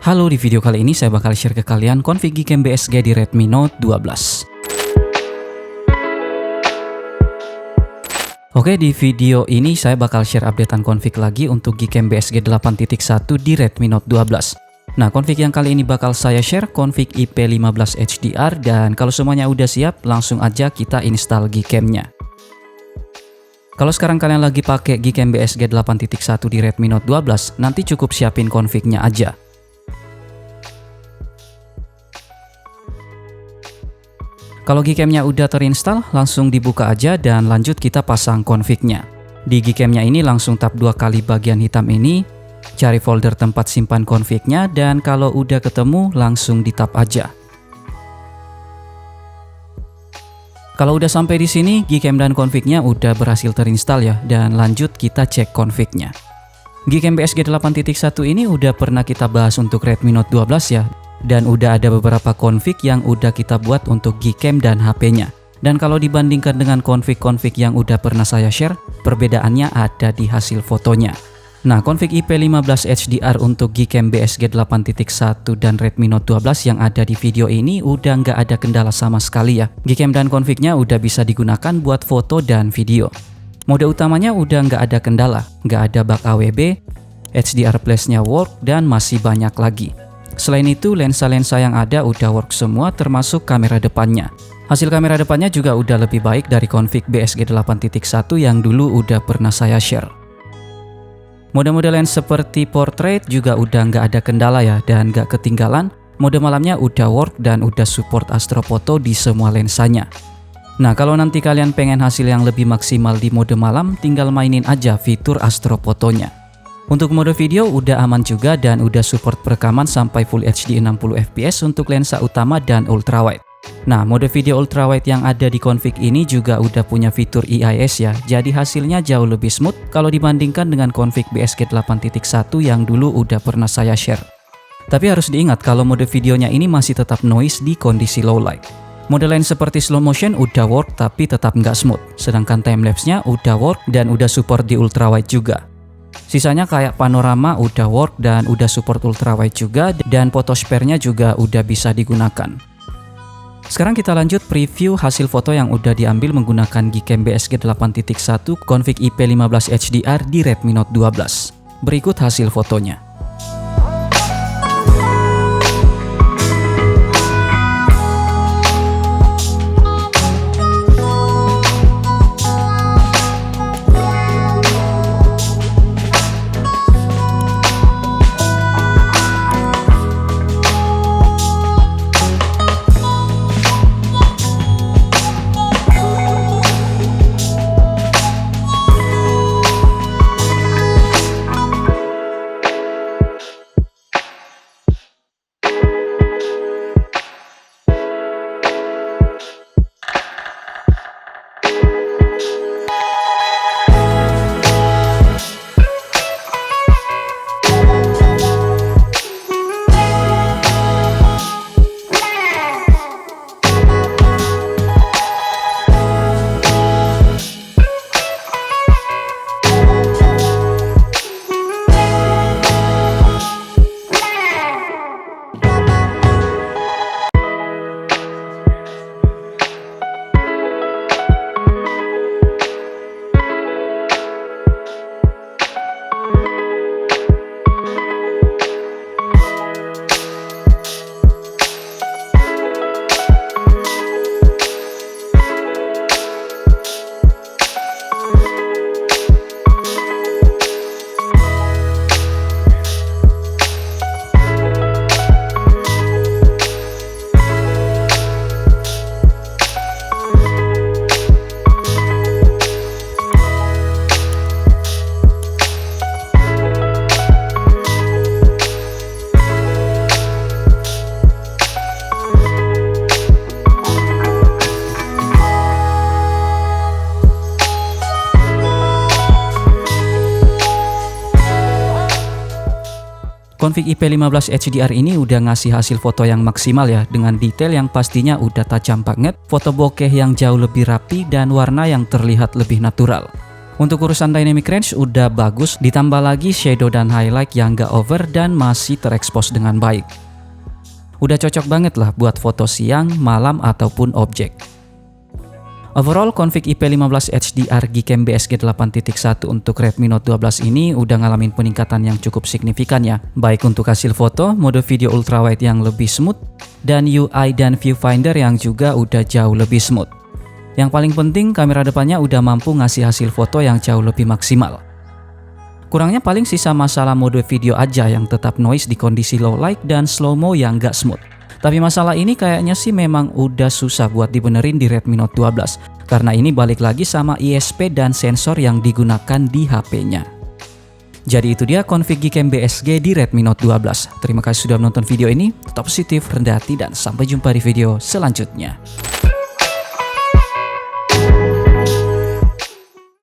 Halo, di video kali ini saya bakal share ke kalian config Gcam BSG di Redmi Note 12. Oke, di video ini saya bakal share updatean config lagi untuk Gcam BSG 8.1 di Redmi Note 12. Nah, config yang kali ini bakal saya share config IP15 HDR, dan kalau semuanya udah siap, langsung aja kita install Gcam-nya. Kalau sekarang kalian lagi pakai Gcam BSG 8.1 di Redmi Note 12, nanti cukup siapin config-nya aja. Kalau Gcam-nya udah terinstall, langsung dibuka aja dan lanjut kita pasang config-nya. Di Gcam-nya ini langsung tap 2 kali bagian hitam ini, cari folder tempat simpan config-nya, dan kalau udah ketemu langsung di tap aja. Kalau udah sampai di sini, Gcam dan config-nya udah berhasil terinstall ya, dan lanjut kita cek config-nya. Gcam BSG 8.1 ini udah pernah kita bahas untuk Redmi Note 12 ya. Dan udah ada beberapa config yang udah kita buat untuk Gcam dan HP-nya. Dan kalau dibandingkan dengan config-config yang udah pernah saya share, perbedaannya ada di hasil fotonya. Nah, config IP15 HDR untuk Gcam BSG 8.1 dan Redmi Note 12 yang ada di video ini udah nggak ada kendala sama sekali ya. Gcam dan config-nya udah bisa digunakan buat foto dan video. Mode utamanya udah nggak ada kendala, nggak ada bug AWB, HDR Plus-nya work, dan masih banyak lagi. Selain itu, lensa-lensa yang ada udah work semua termasuk kamera depannya. Hasil kamera depannya juga udah lebih baik dari config BSG 8.1 yang dulu udah pernah saya share. Mode-mode lens seperti portrait juga udah nggak ada kendala ya, dan nggak ketinggalan. Mode malamnya udah work dan udah support astrofoto di semua lensanya. Nah, kalau nanti kalian pengen hasil yang lebih maksimal di mode malam, tinggal mainin aja fitur astrofotonya. Untuk mode video udah aman juga dan udah support perekaman sampai Full HD 60fps untuk lensa utama dan ultrawide. Nah, mode video ultrawide yang ada di config ini juga udah punya fitur EIS ya, jadi hasilnya jauh lebih smooth kalau dibandingkan dengan config BSG 8.1 yang dulu udah pernah saya share. Tapi harus diingat kalau mode videonya ini masih tetap noise di kondisi low light. Mode lain seperti slow motion udah work tapi tetap nggak smooth, sedangkan timelapse-nya udah work dan udah support di ultrawide juga. Sisanya kayak panorama udah work dan udah support ultrawide juga, dan photosphere-nya juga udah bisa digunakan. Sekarang kita lanjut preview hasil foto yang udah diambil menggunakan Gcam BSG 8.1 config IP15 HDR di Redmi Note 12. Berikut hasil fotonya. Config IP15 HDR ini udah ngasih hasil foto yang maksimal ya, dengan detail yang pastinya udah tajam banget, foto bokeh yang jauh lebih rapi, dan warna yang terlihat lebih natural. Untuk urusan dynamic range udah bagus, ditambah lagi shadow dan highlight yang gak over dan masih terekspos dengan baik. Udah cocok banget lah buat foto siang, malam, ataupun objek. Overall, config IP15 HDR Gcam BSG 8.1 untuk Redmi Note 12 ini udah ngalamin peningkatan yang cukup signifikan ya, baik untuk hasil foto, mode video ultrawide yang lebih smooth, dan UI dan viewfinder yang juga udah jauh lebih smooth. Yang paling penting, kamera depannya udah mampu ngasih hasil foto yang jauh lebih maksimal. Kurangnya paling sisa masalah mode video aja yang tetap noise di kondisi low light dan slow-mo yang gak smooth. Tapi masalah ini kayaknya sih memang udah susah buat dibenerin di Redmi Note 12, karena ini balik lagi sama ISP dan sensor yang digunakan di HP-nya. Jadi itu dia config Gcam BSG di Redmi Note 12. Terima kasih sudah menonton video ini, tetap positif, rendah hati, dan sampai jumpa di video selanjutnya.